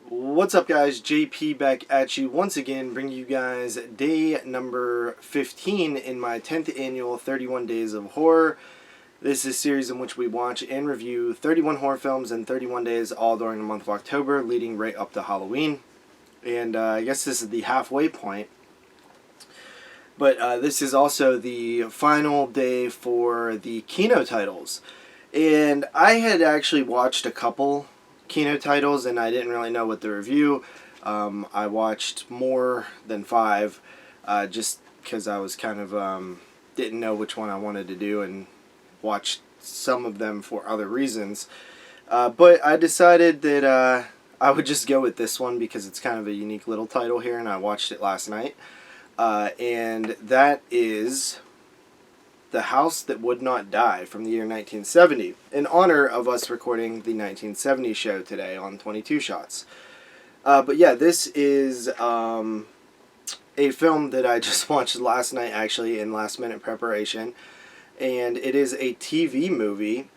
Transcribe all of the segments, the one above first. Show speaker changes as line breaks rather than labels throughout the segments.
What's up, guys? JP back at you once again, bringing you guys day number 15 in my 10th annual 31 Days of Horror. This is a series in which we watch and review 31 horror films in 31 days, all during the month of October, leading right up to Halloween. And I guess this is the halfway point. But this is also the final day for the Kino titles. And I had actually watched a couple Kino titles, and I didn't really know what to review. I watched more than 5, just because I was kind of didn't know which one I wanted to do, and watched some of them for other reasons. But I decided that I would just go with this one because it's kind of a unique little title here, and I watched it last night. And that is The House That Would Not Die from the year 1970, in honor of us recording the 1970 show today on 22 Shots. But yeah, this is a film that I just watched last night, actually, in last minute preparation, and it is a TV movie.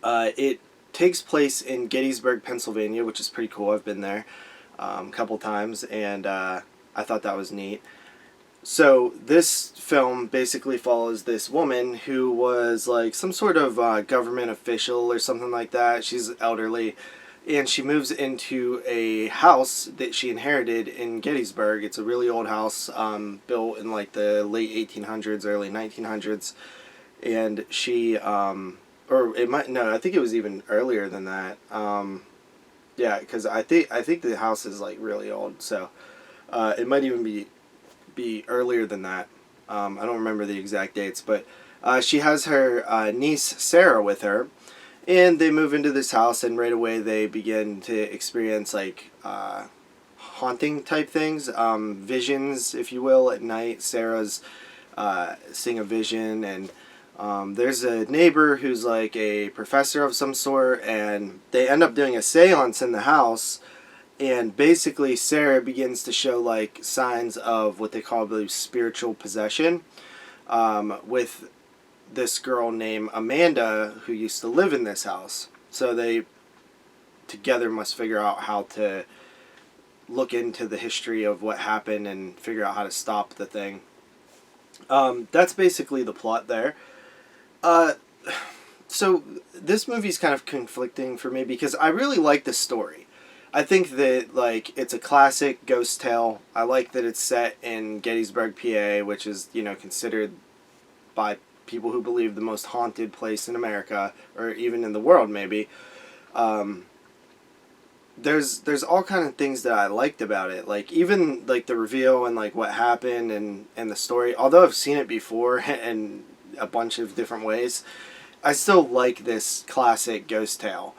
It takes place in Gettysburg, Pennsylvania, which is pretty cool. I've been there a couple times, and I thought that was neat. So this film basically follows this woman who was like some sort of government official or something like that. She's elderly, and she moves into a house that she inherited in Gettysburg. It's a really old house, built in like the late 1800s, early 1900s, and she, or it might, no, I think it was even earlier than that. Yeah, because I think the house is like really old, so it might even be earlier than that. I don't remember the exact dates, but she has her niece Sarah with her, and they move into this house, and right away they begin to experience like haunting type things, visions, if you will, at night. Sarah's seeing a vision, and there's a neighbor who's like a professor of some sort, and they end up doing a seance in the house. And basically, Sarah begins to show like signs of what they call, I believe, spiritual possession, with this girl named Amanda who used to live in this house. So they together must figure out how to look into the history of what happened and figure out how to stop the thing. That's basically the plot there. So this movie's kind of conflicting for me because I really like the story. I think that, like, it's a classic ghost tale. I like that it's set in Gettysburg, PA, which is, you know, considered by people who believe the most haunted place in America, or even in the world, maybe. There's all kind of things that I liked about it. Like, even, like, the reveal and, like, what happened and the story. Although I've seen it before in a bunch of different ways, I still like this classic ghost tale.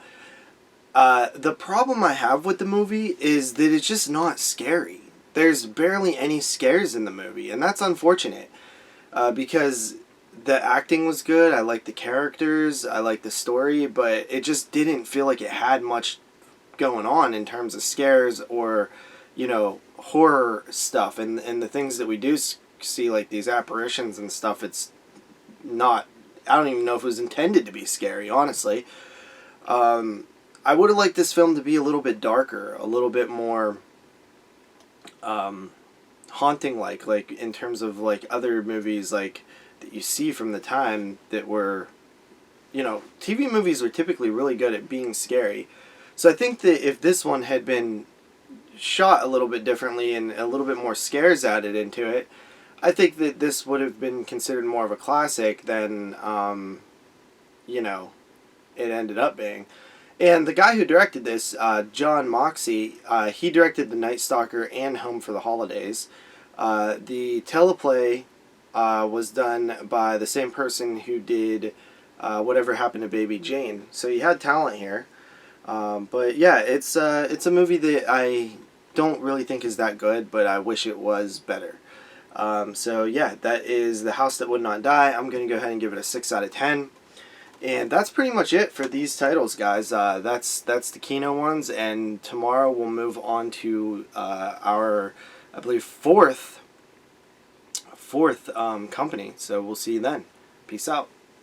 The problem I have with the movie is that it's just not scary. There's barely any scares in the movie, and that's unfortunate. Because the acting was good, I liked the characters, I liked the story, but it just didn't feel like it had much going on in terms of scares or, you know, horror stuff. And the things that we do see, like these apparitions and stuff, it's not, I don't even know if it was intended to be scary, honestly. I would have liked this film to be a little bit darker, a little bit more haunting-like in terms of like other movies like that you see from the time that were, you know, TV movies were typically really good at being scary. So I think that if this one had been shot a little bit differently and a little bit more scares added into it, I think that this would have been considered more of a classic than, you know, it ended up being. And the guy who directed this, John Moxey, he directed The Night Stalker and Home for the Holidays. The teleplay was done by the same person who did Whatever Happened to Baby Jane. So you had talent here. But yeah, it's a movie that I don't really think is that good, but I wish it was better. So yeah, that is The House That Would Not Die. I'm going to go ahead and give it a 6 out of 10. And that's pretty much it for these titles, guys. That's the Kino ones, and tomorrow we'll move on to our, I believe, fourth company. So we'll see you then. Peace out.